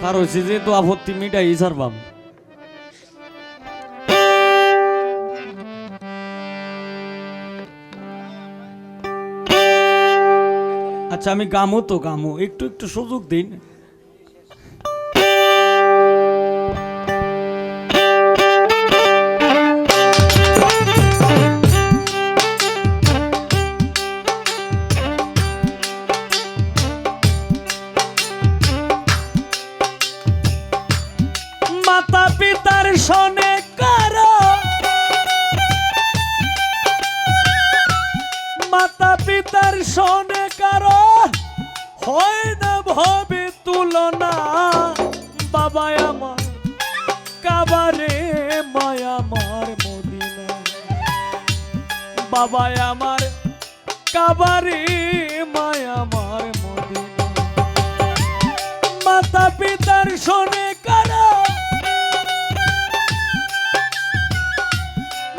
কারো যে তো আপত্তি মিটাই সারবাম। আচ্ছা আমি গামো তো গামো, একটু একটু সুযোগ দিন। মাতা পিতার শোনে কারো, মাতা পিতার শোনে কারো হয় না ভবে তুলনা। বাবা আমার কাবারে মায়া আমার মদিনা, বাবা আমার কাবারে মায়া আমার মদিনা। মাতা পিতার শোনে কারো,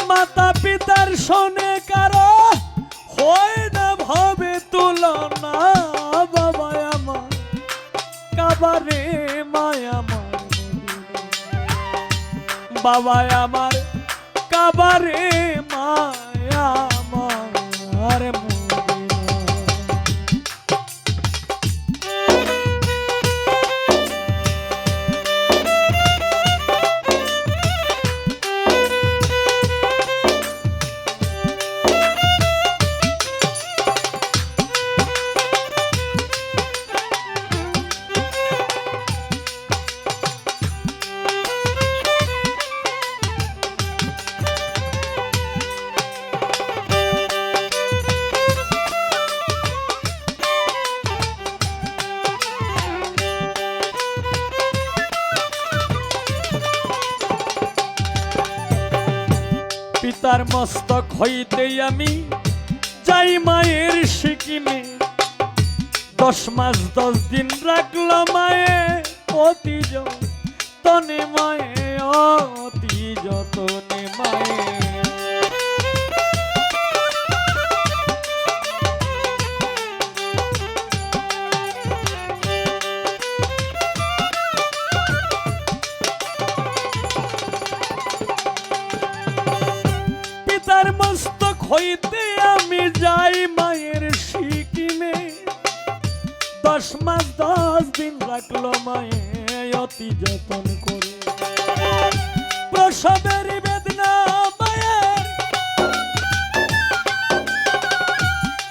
মাতা পিতার শোনে কারো হয় না ভাবে তুলনা। বাবা আমার কাবারে মায়া আমার মদিনা, বাবা আমার কাবারে মায়া আমার মদিনা। পিতার মস্তক হইতে আমি যাই মায়ের সিকিমে, 10 মাস 10 দিন রাখল মায়ে অতি যতনে, মায়ে অতি যতনে মায়ে। পিতার মস্তক হইতে আমি যাই মায়ের সিকিমে, 10 মাস 10 দিন রাখলো মায়ে অতি যতন করে। প্রসবের বেদনা মায়ের,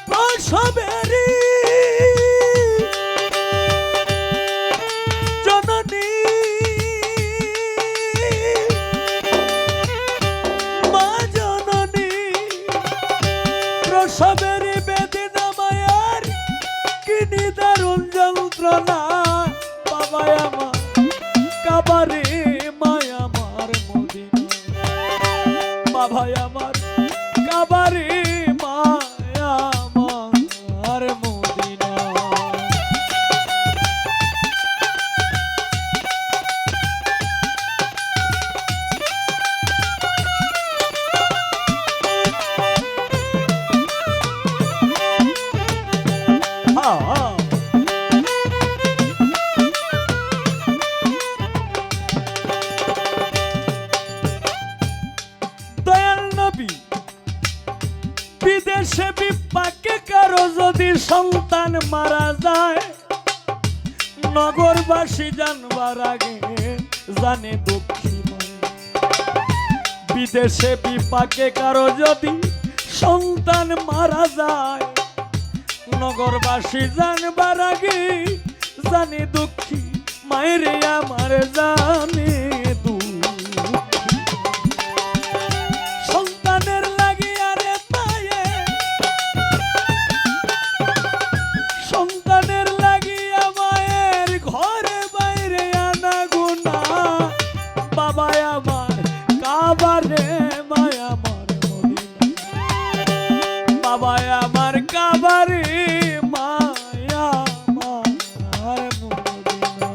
প্রসবের জননী মা জননী, প্রসবের বেদনা মায়ের কি নিদারুণ যন্ত্রণা। বাবা আমার কাবারে মায়া আমার মদিনা, বাবা আমার কাবারে মায়া আমার মদিনা। দয়াল নবী বিদেশে বিপাকে কারো যদি সন্তান মারা যায়, নগরবাসী জানবার আগে জানে দুঃখী মনে। বিদেশে বিপাকে কারো যদি সন্তান মারা যায়, নগরবাসী জানবার আগে জানে দুঃখী মায়ের আমার জানে দুঃখী। সন্তানের লাগিয়া রে মায়ে, সন্তানের লাগিয়া মায়ের ঘরে বাইরে আনা গুনা। বাবা আমার কাবারে মায়া আমার মদিনা, বাবা আমার কাবারে মায়া আমার মদিনা।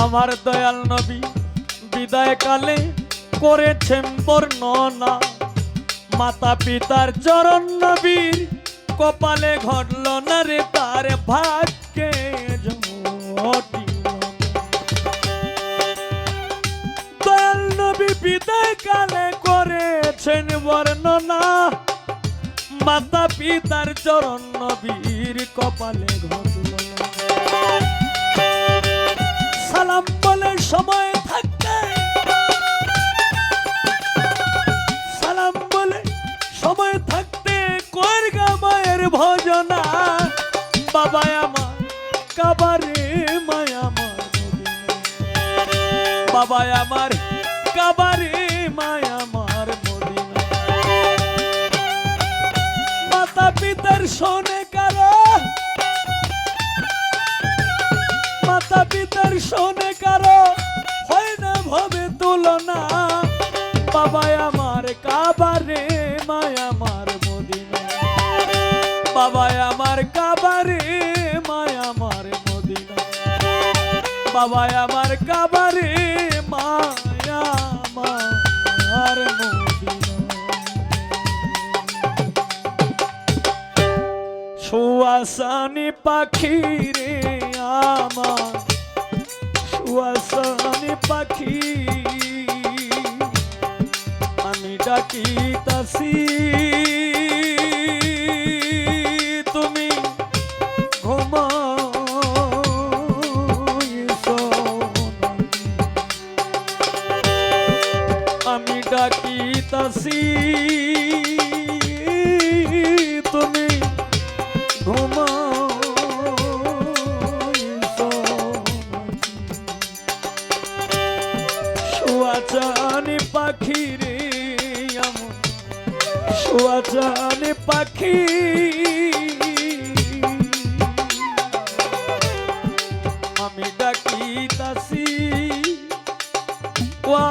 আমার দয়াল নবী বিদায় কালে করেছেন বর্ণনা, মাতা পিতার চরণ নবীর কপালে ঘটল না রে তার ভাগ্যে জটিল। দয়াল নবী বিদায় কালে করেছেন বর্ণনা, মাতা পিতার চরণ নবীর কপালে ঘটল না। সালাম বলে সময় থাকতে, সালাম বলে সময় থাকতে করগা মায়ের ভজনা, বাবা আমার কাবারে মায়া আমার, বাবা আমার কাবারে মায়া আমার মদিনা। মাতা পিতার শোনে কারো, মাতা পিতার শোনে কারো হয় না ভবে তুলনা, বাবা আমার কাবারে মায়া আমার মদিনা, বাবা আমার কাবারে মায়া আমার মদিনা, বাবা আমার কাবারে মায়া আমার মদিনা। সুয়াসানি পাখি রে আমার, সুয়াসানি পাখি আমি ডাকিতাছি, তুমি ঘুমাইছো নাকি? আমি ডাকিতাছি, তুমি ঘুমাইছো নাকি? সুয়াচানি পাখি রে আমার, সুয়াচানি পাখি আমি ডাকিতাছি, ওয়া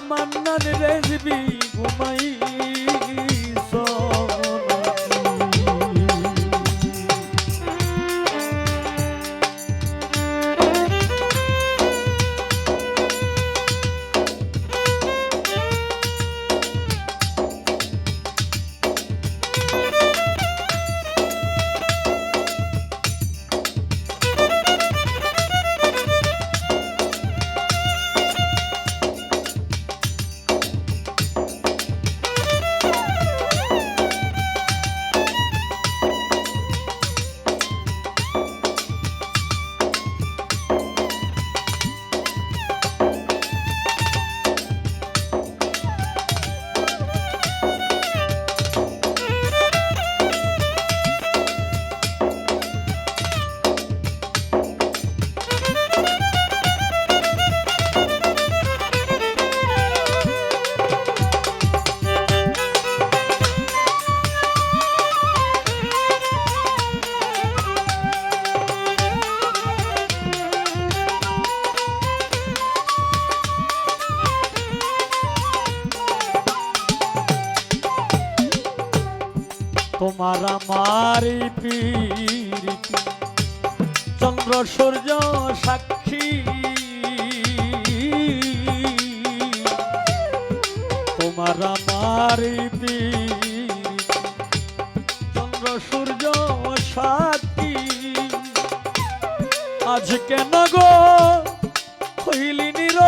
মান্নান রেজবি ঘুমাইছো তোমার আমার প্রীতি চন্দ্র সূর্য সাক্ষী, তোমার আমার প্রীতি চন্দ্র সূর্য সাক্ষী, আজ কেন গো হইলি নীরব,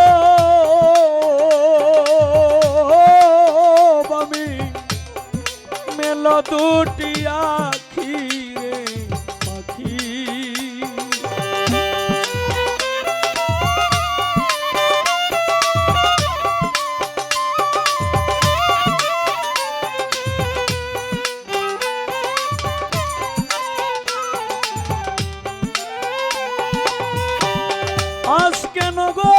আমি মেল দুটি আখি রে পাখি। আজ কেন গো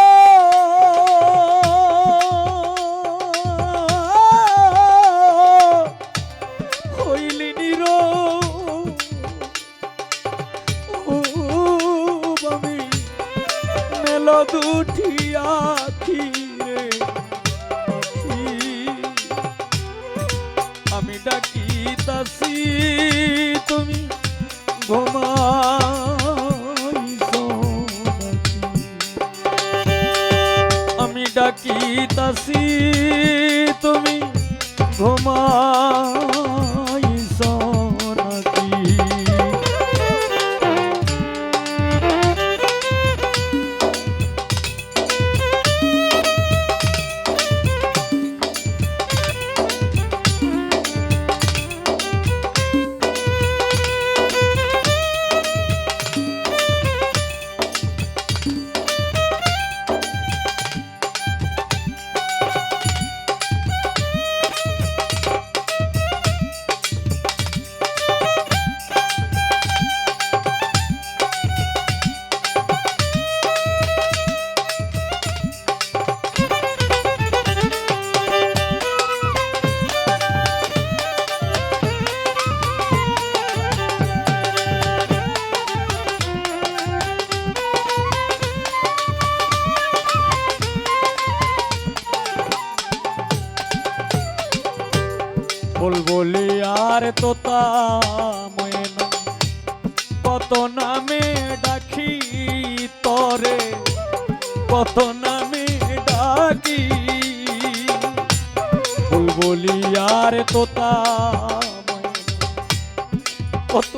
হইলি নীরব, বুলবুলি আর তোতা ময়না কত নামে ডাকি তরে, কত নামে ডাকি বুলবুলি আর তোতা ময়না কত